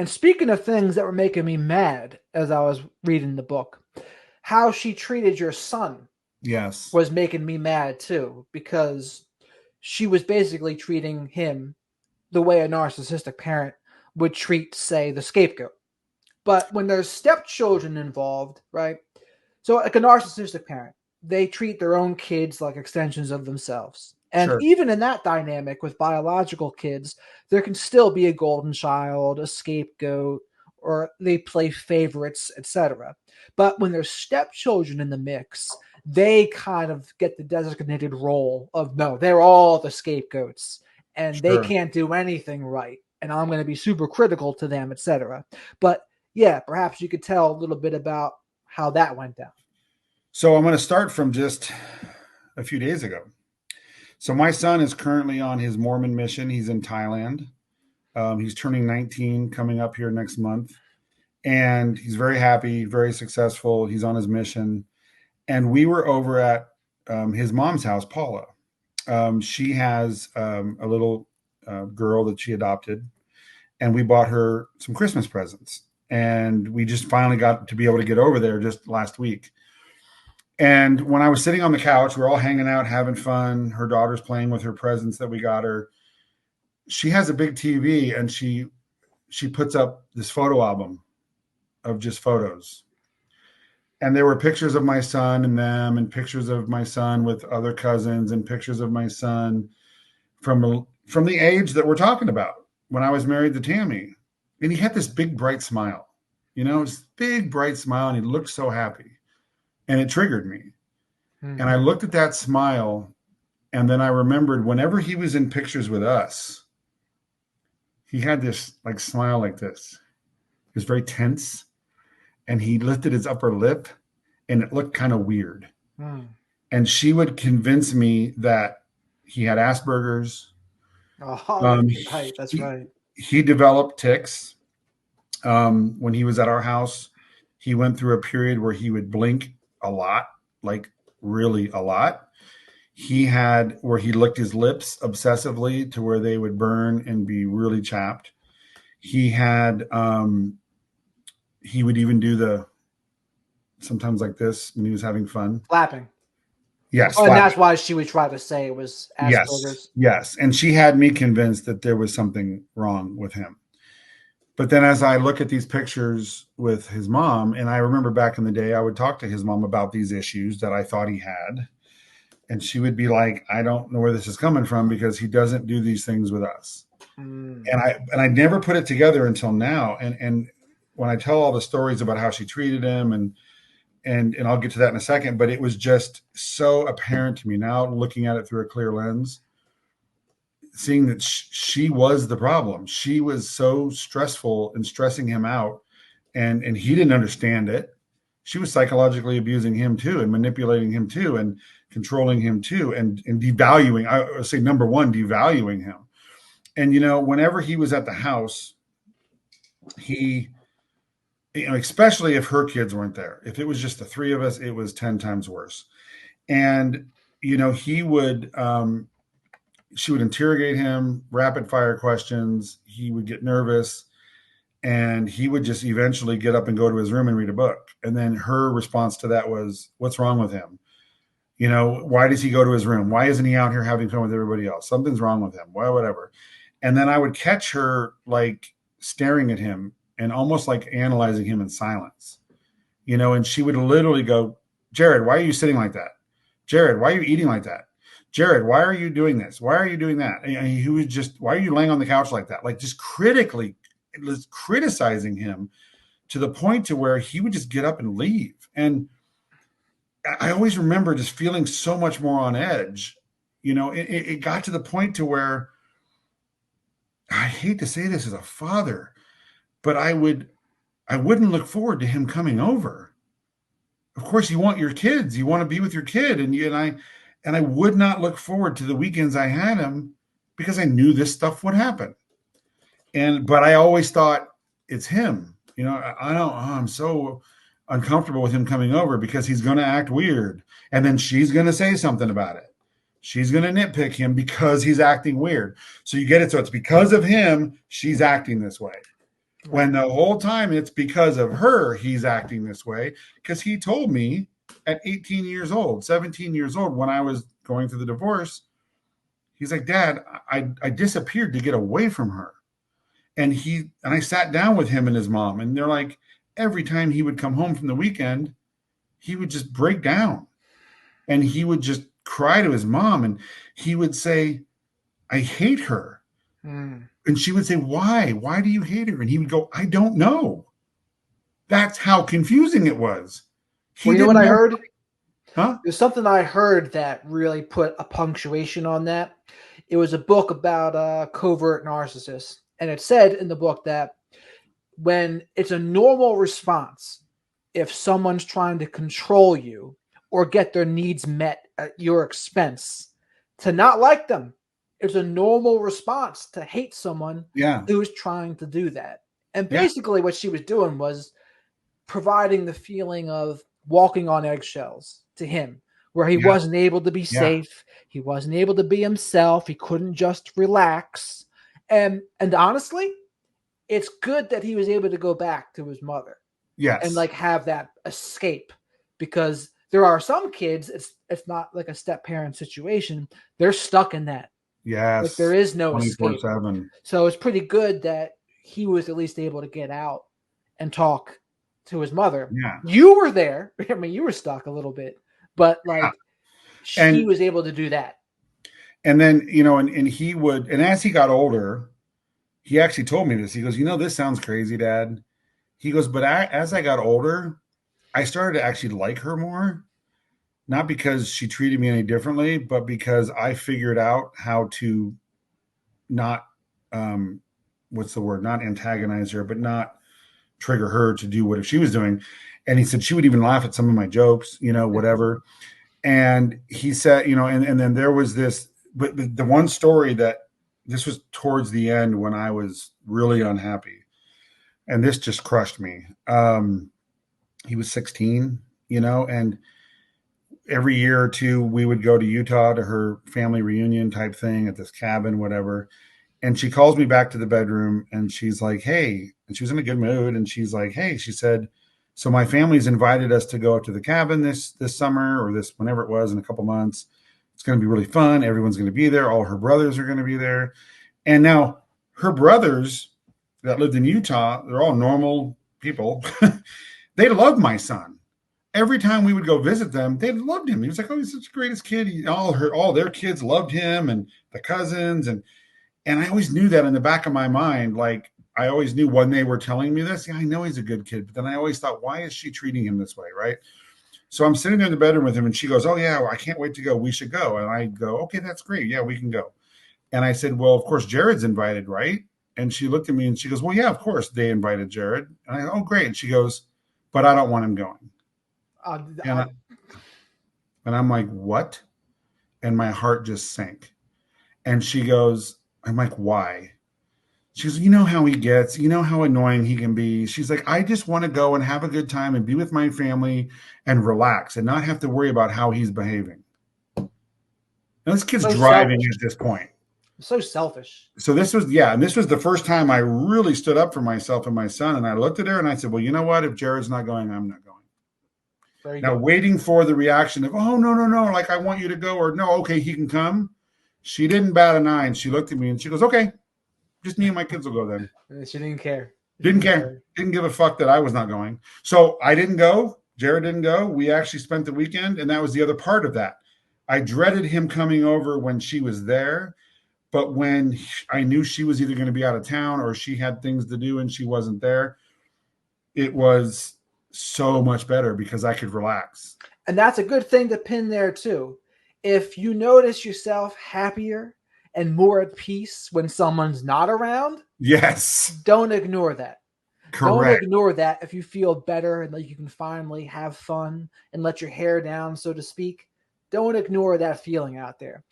And speaking of things that were making me mad as I was reading the book, how she treated your son Yes. was making me mad too, because she was basically treating him the way a narcissistic parent would treat, say, the scapegoat. But when there's stepchildren involved, right? So, like a narcissistic parent, they treat their own kids like extensions of themselves. And Sure. even in that dynamic with biological kids, there can still be a golden child, a scapegoat, or they play favorites, etc. But when there's stepchildren in the mix, they kind of get the designated role of no, they're all the scapegoats and they Sure. can't do anything right. And I'm going to be super critical to them, etc. But yeah, perhaps you could tell a little bit about how that went down. So I'm going to start from just a few days ago. So my son is currently on his Mormon mission. He's in Thailand. He's turning 19 coming up here next month. And he's very happy, very successful. He's on his mission. And we were over at his mom's house, Paula. She has a little girl that she adopted. And we bought her some Christmas presents. And we just finally got to be able to get over there just last week. And when I was sitting on the couch, we're all hanging out, having fun. Her daughter's playing with her presents that we got her. She has a big TV, and she puts up this photo album of just photos. And there were pictures of my son and them, and pictures of my son with other cousins, and pictures of my son from the age that we're talking about when I was married to Tammy. And he had this big, bright smile, this big, bright smile, and he looked so happy. And it triggered me. Mm-hmm. And I looked at that smile, and then I remembered whenever he was in pictures with us, he had this like smile like this. He was very tense, and he lifted his upper lip, and it looked kind of weird. Mm. And she would convince me that he had Asperger's. Oh, right. That's right. He developed tics. When he was at our house, he went through a period where he would blink a lot, like really a lot. He had where he licked his lips obsessively to where they would burn and be really chapped. He had, he would even do sometimes like this when he was having fun. Clapping. Yes. Oh, and that's why she would try to say it was Asperger's. Yes. And she had me convinced that there was something wrong with him. But then as I look at these pictures with his mom, and I remember back in the day, I would talk to his mom about these issues that I thought he had. And she would be like, I don't know where this is coming from because he doesn't do these things with us. Mm. And I never put it together until now. And when I tell all the stories about how she treated him, and I'll get to that in a second, but it was just so apparent to me now looking at it through a clear lens, seeing that she was the problem. She was so stressful and stressing him out, and he didn't understand it. She was psychologically abusing him too, and manipulating him too, and controlling him too, and devaluing. I would say number one, devaluing him. And whenever he was at the house, he, especially if her kids weren't there. If it was just the three of us, it was 10 times worse. And he would. She would interrogate him, rapid fire questions. He would get nervous, and he would just eventually get up and go to his room and read a book. And then her response to that was, what's wrong with him? Why does he go to his room? Why isn't he out here having fun with everybody else? Something's wrong with him. Well, whatever. And then I would catch her like staring at him and almost like analyzing him in silence, and she would literally go, Jared, why are you sitting like that? Jared, why are you eating like that? Jared, why are you doing this? Why are you doing that? And he was just, why are you laying on the couch like that? Like just criticizing him to the point to where he would just get up and leave. And I always remember just feeling so much more on edge. It got to the point to where, I hate to say this as a father, but I wouldn't look forward to him coming over. Of course, you want your kids. You want to be with your kid. And I would not look forward to the weekends I had him because I knew this stuff would happen. But I always thought it's him. I'm so uncomfortable with him coming over because he's going to act weird. And then she's going to say something about it. She's going to nitpick him because he's acting weird. So you get it. So it's because of him, she's acting this way. when Right. the whole time it's because of her he's acting this way. Because he told me at 18 years old, 17 years old, when I was going through the divorce, he's like, Dad, I disappeared to get away from her. And I sat down with him and his mom, and they're like, every time he would come home from the weekend, he would just break down and he would just cry to his mom, and he would say, I hate her. Mm. And she would say, why? Why do you hate her? And he would go, I don't know. That's how confusing it was. Well, He you know what didn't I know. heard? Huh? There's something I heard that really put a punctuation on that. It was a book about covert narcissists, and it said in the book that when it's a normal response, if someone's trying to control you or get their needs met at your expense, to not like them, it's a normal response to hate someone Yeah. who is trying to do that. And Yeah. basically, what she was doing was providing the feeling of walking on eggshells to him, where he Yeah. wasn't able to be Yeah. safe, he wasn't able to be himself, he couldn't just relax. And honestly, it's good that he was able to go back to his mother and Yes. like have that escape, because there are some kids, it's not like a step parent situation, they're stuck in that, like there Yes. is no escape. 24/7. So it's pretty good that he was at least able to get out and talk to his mother. Yeah. You were there. I mean, you were stuck a little bit, but Yeah. like he And was able to do that. and then, and he would, and as he got older, he actually told me this. He goes, this sounds crazy, Dad. He goes, but as I got older, I started to actually like her more, not because she treated me any differently, but because I figured out how to not, what's the word, not antagonize her, but not trigger her to do what she was doing. And he said she would even laugh at some of my jokes, whatever. And he said, and then there was this, but the one story that this was towards the end when I was really unhappy, and this just crushed me. He was 16, and every year or two we would go to Utah to her family reunion type thing at this cabin, whatever. And she calls me back to the bedroom and she's like, hey, and she was in a good mood. And she's like, hey, she said, so my family's invited us to go up to the cabin this summer, or this whenever it was, in a couple months. It's going to be really fun. Everyone's going to be there. All her brothers are going to be there. And now her brothers that lived in Utah, they're all normal people. They loved my son. Every time we would go visit them, they loved him. He was like, oh, he's such the greatest kid. All their kids loved him, and the cousins. And I always knew that in the back of my mind. Like, I always knew when they were telling me this, yeah, I know he's a good kid. But then I always thought, why is she treating him this way? Right. So I'm sitting there in the bedroom with him and she goes, oh, yeah, well, I can't wait to go. We should go. And I go, okay, that's great. Yeah, we can go. And I said, well, of course, Jared's invited, right? And she looked at me and she goes, well, yeah, of course they invited Jared. And I go, oh, great. And she goes, but I don't want him going. Uh, And, I, and I'm like, what? And my heart just sank. And she goes, I'm like, why? She goes, you know how he gets, you know how annoying he can be. She's like, I just want to go and have a good time and be with my family and relax and not have to worry about how he's behaving. Now, this kid's so driving selfish. at this point. So selfish. So this was, and this was the first time I really stood up for myself and my son. And I looked at her and I said, well, you know what? If Jared's not going, I'm not going. Very Now, good. waiting for the reaction of, oh, no, no, no, like I want you to go, or no, okay, he can come. She didn't bat an eye, and she looked at me and she goes, okay, just me and my kids will go then. She didn't care. Didn't care. Didn't give a fuck that I was not going. So I didn't go. Jared didn't go. We actually spent the weekend, and that was the other part of that. I dreaded him coming over when she was there, but when I knew she was either going to be out of town or she had things to do and she wasn't there, it was so much better because I could relax. And that's a good thing to pin there too. If you notice yourself happier and more at peace when someone's not around, Yes. don't ignore that. Correct. Don't ignore that if you feel better and like you can finally have fun and let your hair down, so to speak. Don't ignore that feeling out there.